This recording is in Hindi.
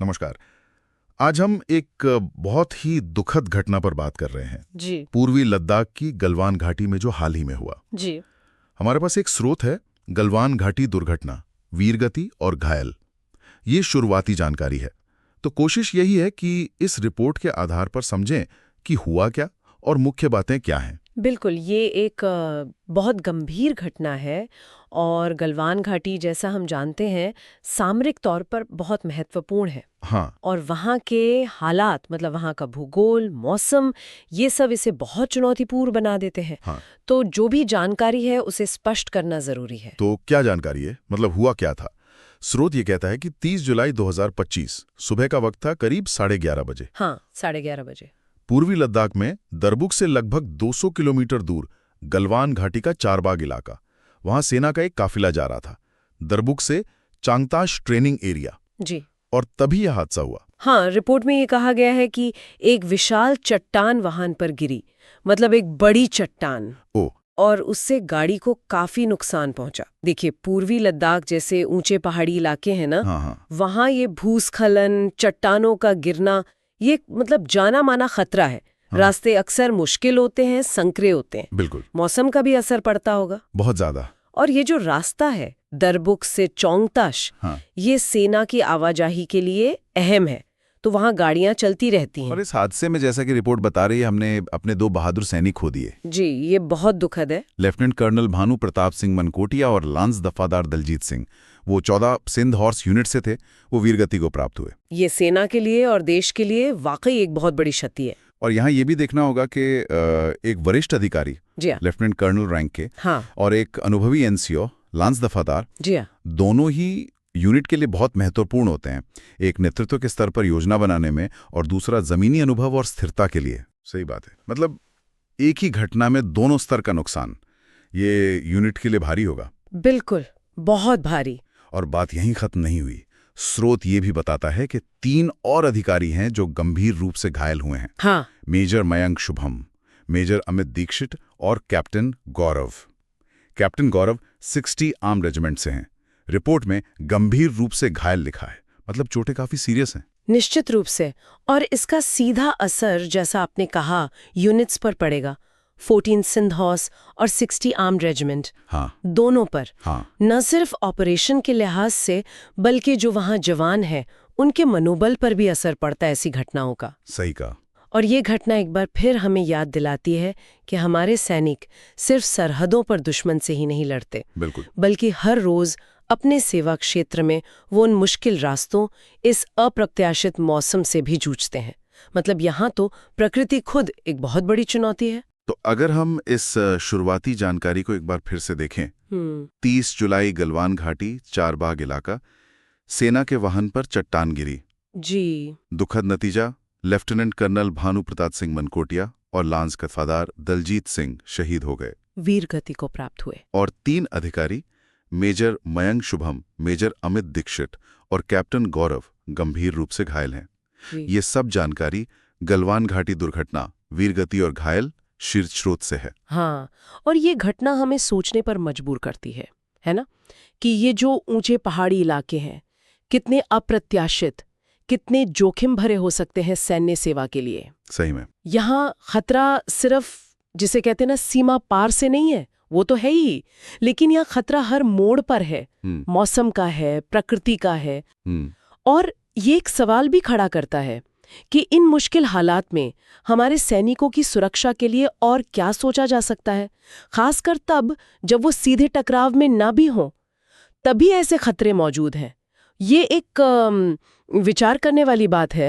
नमस्कार। आज हम एक बहुत ही दुखद घटना पर बात कर रहे हैं जी पूर्वी लद्दाख की गलवान घाटी में जो हाल ही में हुआ। जी हमारे पास एक स्रोत है, गलवान घाटी दुर्घटना, वीरगति और घायल। ये शुरुआती जानकारी है, तो कोशिश यही है कि इस रिपोर्ट के आधार पर समझें कि हुआ क्या और मुख्य बातें क्या हैं। बिल्कुल, ये एक बहुत गंभीर घटना है और गलवान घाटी, जैसा हम जानते हैं, सामरिक तौर पर बहुत महत्वपूर्ण है। हाँ, और वहाँ के हालात, मतलब वहाँ का भूगोल, मौसम, ये सब इसे बहुत चुनौतीपूर्ण बना देते हैं। हाँ। तो जो भी जानकारी है उसे स्पष्ट करना जरूरी है। तो क्या जानकारी है, मतलब हुआ क्या था? स्रोत ये कहता है कि 30 जुलाई 2025 सुबह का वक्त था, करीब 11:30 बजे। हाँ, 11:30 बजे। पूर्वी लद्दाख में दरबुक से लगभग 200 किलोमीटर दूर गलवान घाटी का चारबाग इलाका, वहां सेना का एक काफिला जा रहा था, दरबुक से चांगताश ट्रेनिंग एरिया। जी और तभी यह हादसा हुआ। हाँ, रिपोर्ट में ये कहा गया है कि एक विशाल चट्टान वाहन पर गिरी, मतलब एक बड़ी चट्टान, ओ, और उससे गाड़ी को काफी नुकसान पहुंचा। देखिए, पूर्वी लद्दाख जैसे ऊंचे पहाड़ी इलाके हैं ना, हाँ हाँ, वहां ये भूस्खलन, चट्टानों का गिरना, ये मतलब जाना माना खतरा है। हाँ। रास्ते अक्सर मुश्किल होते हैं, संकरे होते हैं, बिल्कुल, मौसम का भी असर पड़ता होगा। बहुत ज्यादा। और ये जो रास्ता है दरबुक से चौंगताश, हाँ। ये सेना की आवाजाही के लिए अहम है, तो वहाँ गाड़ियाँ चलती रहती और हैं। इस हादसे में, जैसा कि रिपोर्ट बता रही है, हमने अपने 2 बहादुर सैनिक खो दिए। जी, ये बहुत दुखद है। लेफ्टिनेंट कर्नल भानु प्रताप सिंह मनकोटिया और लांस दफादार दलजीत सिंह, वो 14 सिंध हॉर्स यूनिट से थे, वो वीरगति को प्राप्त हुए। ये सेना के लिए और देश के लिए वाकई एक बहुत बड़ी क्षति है। और यहाँ ये भी देखना होगा कि एक वरिष्ठ अधिकारी, जी हाँ, लेफ्टिनेंट कर्नल रैंक के, हाँ, और एक अनुभवी एनसीओ लांस दफादार, जी हाँ, दोनों ही यूनिट के लिए बहुत महत्वपूर्ण होते हैं। एक नेतृत्व के स्तर पर योजना बनाने में, और दूसरा जमीनी अनुभव और स्थिरता के लिए। सही बात है, मतलब एक ही घटना में दोनों स्तर का नुकसान, ये यूनिट के लिए भारी होगा। बिल्कुल, बहुत भारी। और बात यहीं खत्म नहीं हुई। स्रोत ये भी बताता है कि 3 और अधिकारी हैं जो गंभीर रूप से घायल हुए हैं। हाँ, मेजर मयंक शुभम, मेजर अमित दीक्षित और कैप्टन गौरव। कैप्टन गौरव 60 आर्म रेजिमेंट से हैं। रिपोर्ट में गंभीर रूप से घायल लिखा है, मतलब चोटें काफी सीरियस हैं। निश्चित रूप से। और इसका सीधा असर, जैसा आपने कहा, यूनिट्स पर पड़ेगा। 14 सिंध हॉर्स और 60 आर्म रेजिमेंट, हाँ दोनों पर। हाँ, न सिर्फ ऑपरेशन के लिहाज से, बल्कि जो वहाँ जवान हैं, उनके मनोबल पर भी असर पड़ता है ऐसी घटनाओं का। सही कहा। और ये घटना एक बार फिर हमें याद दिलाती है कि हमारे सैनिक सिर्फ सरहदों पर दुश्मन से ही नहीं लड़ते, बिल्कुल, बल्कि हर रोज अपने सेवा क्षेत्र में वो उन मुश्किल रास्तों, इस अप्रत्याशित मौसम से भी जूझते हैं। मतलब यहाँ तो प्रकृति खुद एक बहुत बड़ी चुनौती है। तो अगर हम इस शुरुआती जानकारी को एक बार फिर से देखें, 30 जुलाई गलवान घाटी चारबाग इलाका, सेना के वाहन पर चट्टान गिरी। जी, दुखद नतीजा, लेफ्टिनेंट कर्नल भानु प्रताप सिंह मनकोटिया और लांस दफादार दलजीत सिंह शहीद हो गए। वीर गति को प्राप्त हुए। और 3 अधिकारी, मेजर मयंक शुभम, मेजर अमित दीक्षित और कैप्टन गौरव, गंभीर रूप से घायल हैं। जी। ये सब जानकारी गलवान घाटी दुर्घटना, वीरगति और घायल शीर्ष स्रोत से है। हाँ, और ये घटना हमें सोचने पर मजबूर करती है ना, कि ये जो ऊंचे पहाड़ी इलाके हैं, कितने अप्रत्याशित, कितने जोखिम भरे हो सकते हैं सैन्य सेवा के लिए। सही में। यहाँ खतरा सिर्फ, जिसे कहते हैं ना, सीमा पार से नहीं है, वो तो है ही, लेकिन यहाँ खतरा हर मोड़ पर है। मौसम का है, प्रकृति का है। और ये एक सवाल भी खड़ा करता है कि इन मुश्किल हालात में हमारे सैनिकों की सुरक्षा के लिए और क्या सोचा जा सकता है, खासकर तब जब वो सीधे टकराव में ना भी हों, तभी ऐसे खतरे मौजूद हैं। ये एक विचार करने वाली बात है।